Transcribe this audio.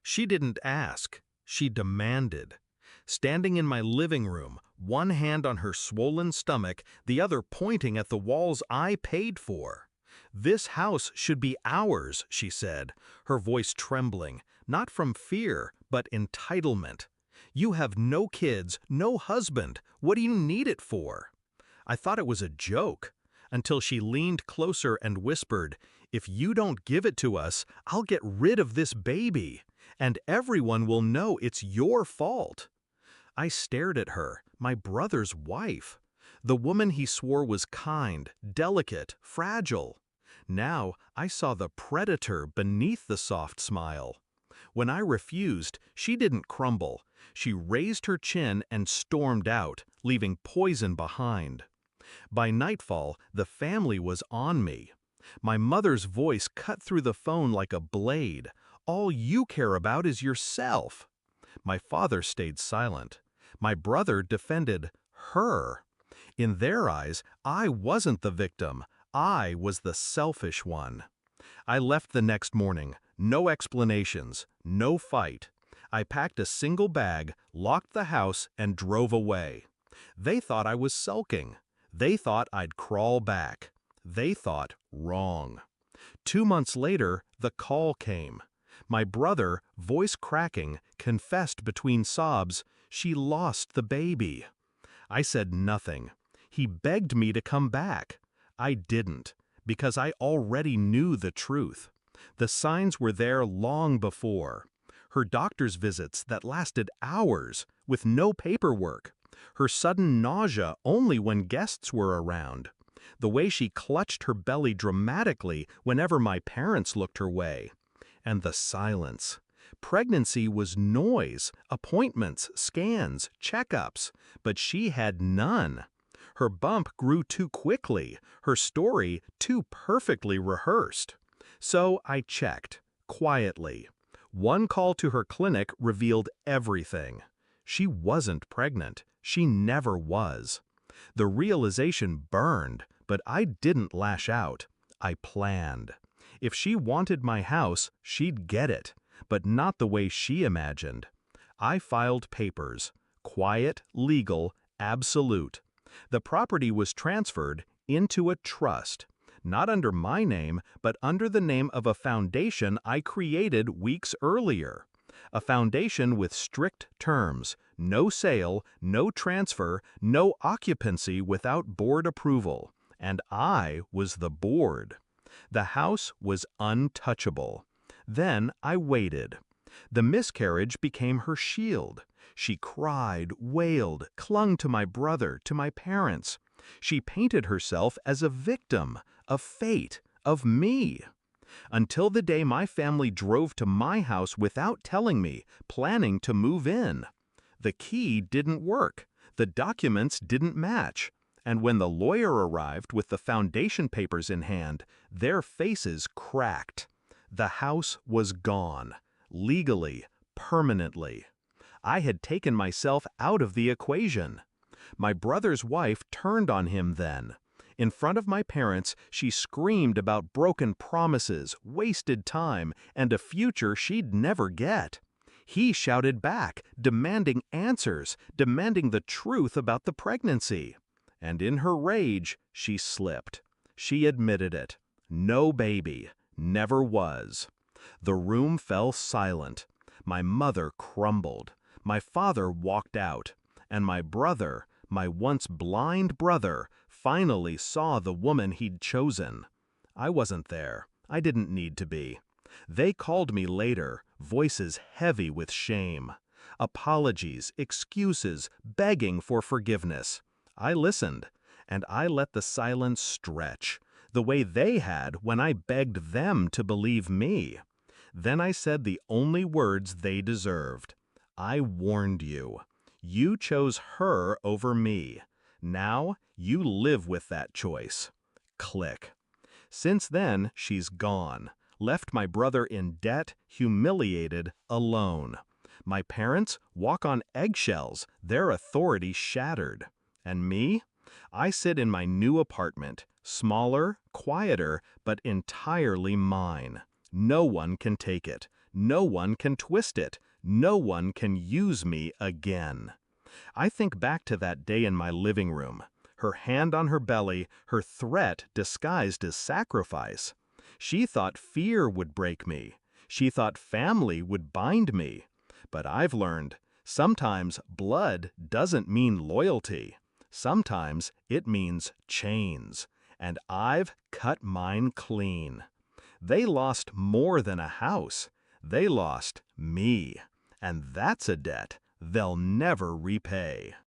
She didn't ask, she demanded. Standing in my living room, one hand on her swollen stomach, the other pointing at the walls I paid for. "This house should be ours," she said, her voice trembling, not from fear, but entitlement. "You have no kids, no husband. What do you need it for?" I thought it was a joke, until she leaned closer and whispered, "If you don't give it to us, I'll get rid of this baby, and everyone will know it's your fault." I stared at her, my brother's wife, the woman he swore was kind, delicate, fragile. Now I saw the predator beneath the soft smile. When I refused, she didn't crumble. She raised her chin and stormed out, leaving poison behind. By nightfall, the family was on me. My mother's voice cut through the phone like a blade. "All you care about is yourself." My father stayed silent. My brother defended her. In their eyes, I wasn't the victim. I was the selfish one. I left the next morning. No explanations, no fight. I packed a single bag, locked the house, and drove away. They thought I was sulking. They thought I'd crawl back. They thought wrong. 2 months later, the call came. My brother, voice cracking, confessed between sobs, "She lost the baby." I said nothing. He begged me to come back. I didn't, because I already knew the truth. The signs were there long before. Her doctor's visits that lasted hours, with no paperwork. Her sudden nausea only when guests were around. The way she clutched her belly dramatically whenever my parents looked her way. And the silence. Pregnancy was noise, appointments, scans, checkups, but she had none. Her bump grew too quickly, her story too perfectly rehearsed. So I checked, quietly. One call to her clinic revealed everything. She wasn't pregnant. She never was. The realization burned, but I didn't lash out. I planned. If she wanted my house, she'd get it, but not the way she imagined. I filed papers. Quiet, legal, absolute. The property was transferred into a trust, not under my name, but under the name of a foundation I created weeks earlier. A foundation with strict terms, no sale, no transfer, no occupancy without board approval. And I was the board. The house was untouchable. Then I waited. The miscarriage became her shield. She cried, wailed, clung to my brother, to my parents. She painted herself as a victim, of fate, of me. Until the day my family drove to my house without telling me, planning to move in. The key didn't work. The documents didn't match. And when the lawyer arrived with the foundation papers in hand, their faces cracked. The house was gone. Legally, permanently. I had taken myself out of the equation. My brother's wife turned on him then. In front of my parents, she screamed about broken promises, wasted time, and a future she'd never get. He shouted back, demanding answers, demanding the truth about the pregnancy. And in her rage, she slipped. She admitted it. No baby. Never was. The room fell silent. My mother crumbled. My father walked out. And my brother, my once blind brother, finally saw the woman he'd chosen. I wasn't there. I didn't need to be. They called me later, voices heavy with shame. Apologies, excuses, begging for forgiveness. I listened, and I let the silence stretch, the way they had when I begged them to believe me. Then I said the only words they deserved. I warned you. You chose her over me. Now you live with that choice. Click. Since then, she's gone, left my brother in debt, humiliated, alone. My parents walk on eggshells, their authority shattered. And me? I sit in my new apartment, smaller, quieter, but entirely mine. No one can take it. No one can twist it. No one can use me again. I think back to that day in my living room. Her hand on her belly, her threat disguised as sacrifice. She thought fear would break me. She thought family would bind me. But I've learned, sometimes blood doesn't mean loyalty. Sometimes it means chains. And I've cut mine clean. They lost more than a house. They lost me. And that's a debt they'll never repay.